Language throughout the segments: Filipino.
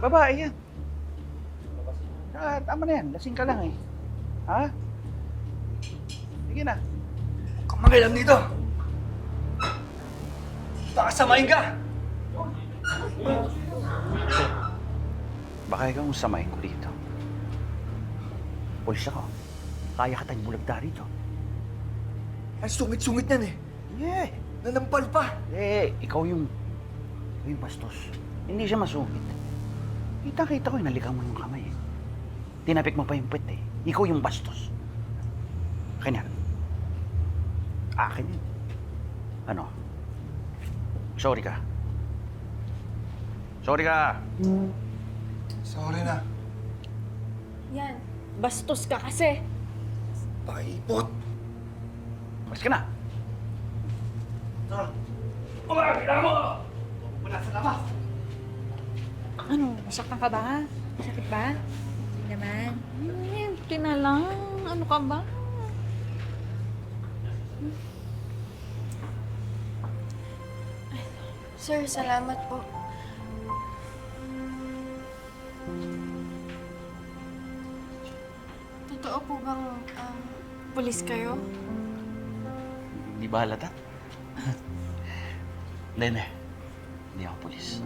Babae yan. Tama na yan. Lasing ka lang eh. Ha? Sige na. Huwag kang mangialam dito! Baka samayin ka! Baka ikaw ang samayin ko dito. Pulis ako. Kaya ka tayong bulagda rito. Ay, sungit-sungit yan eh. Yeah. Nanampal pa. Ikaw yung bastos. Hindi siya masungit. Kita-kita ko yung naligaw mo yung kamay eh. Tinapik mo pa yung puwet eh. Ikaw yung bastos. Akin yan. Akin yun. Ano? Sorry ka. Sorry ka. Sorry na. Yan. Bastos ka kasi. Paipot. Mas ka na. Tara. Kailangan mo! Wala sa labas. Ano? Masaktan ka ba? Masakit ba? Hindi naman. Hindi na lang. Ano ka ba? Sir, salamat po. Totoo po bang pulis kayo? Hindi ba halata? Hindi. Hindi ako pulis.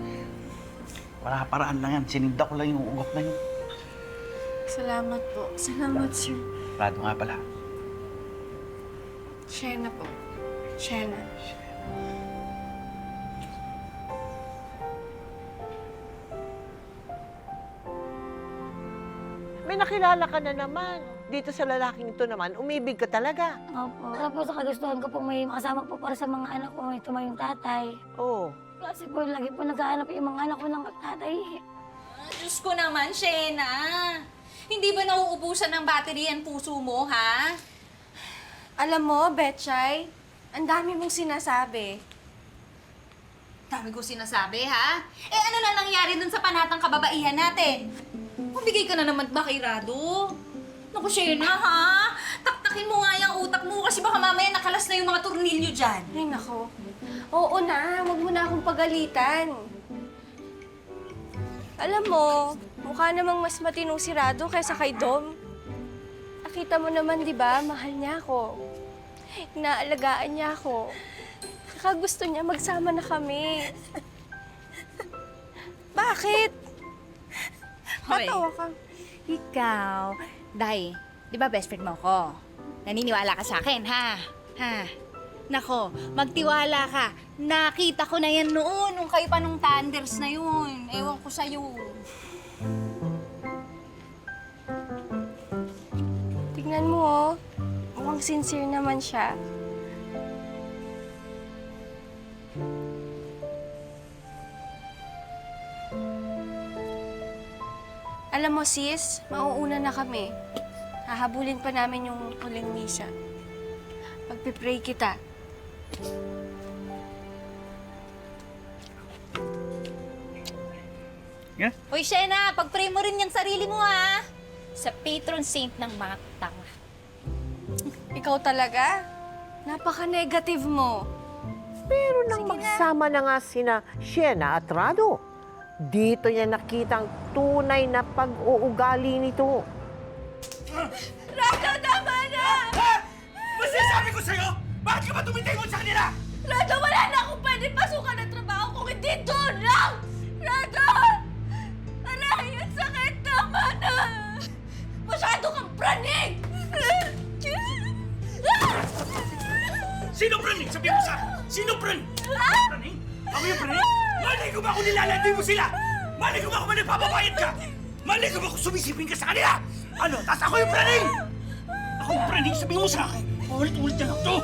Paraan lang yan. Sininda ko lang yung ugok na yun. Salamat po. Salamat, sir. Rado nga pala. Shena po. Shena. May nakilala ka na naman. Dito sa lalaking ito naman, umibig ka talaga. Opo. Tapos kagustuhan ko po may makasama po para sa mga anak ko. May tumayong tatay. Oo. Kasi po, lagi po naghahanap yung mga anak ko ng tatay. Diyos ko naman, Shena. Hindi ba nauubusan ng battery ang puso mo, ha? Alam mo, Betchay, ang dami mong sinasabi. Dami ko sinasabi, ha? Eh, ano na nangyari dun sa panatang kababaihan natin? Mabigay ka na naman ba kay Rado? Naku, Shena, ha? Taktakin mo nga yung utak mo kasi baka mamaya nakalas na yung mga tornilyo dyan. Ay, nako. Oo na, huwag mo na akong pagalitan. Alam mo, mukha namang mas matinong si Rado kaysa kay Dom. Nakita mo naman, di ba, mahal niya ako. Inaalagaan niya ako. Saka gusto niya magsama na kami. Bakit? Hoy. Patawa ka. Ikaw, Day, di ba best friend mo ko? Naniniwala ka sa akin, ha? Ha? Nako, magtiwala ka. Nakita ko na yan noon, nung kayo pa nung Thunders na yun. Ewan ko sa'yo. Tingnan mo, oh. Mukhang sincere naman siya. Alam mo, sis, mauuna na kami. Hahabulin pa namin yung huling misa. Pagpipray kita. Yeah? Hoy, Shena, pag-pray mo rin yung sarili mo, ha? Sa patron saint ng mga tanga. Ikaw talaga? Napaka-negative mo. Pero nang magsama na nga sina Shena at Rado, dito niya nakitang tunay na pag-uugali nito. Rado, tama na! Basta sabi ko sa'yo! Bakit ka ba tumitingon sa kanila? Rado, wala na akong pwede pasukan ng trabaho kung hindi doon lang! Rado! Aray, ang sakit! Tama na! Masyado kang praning! Sino praning? Sabihin mo sa akin! Sino praning? Praning? Ako yung praning? Malay ko ba kung nilalandi mo sila? Malay ko ba kung nagpapabayad ka? Malay ko ba kung sumisipin ka sa kanila? Ano? Tas ako yung praning! Ako yung praning? Sabihin mo sa akin! Ulit-ulit na lang to!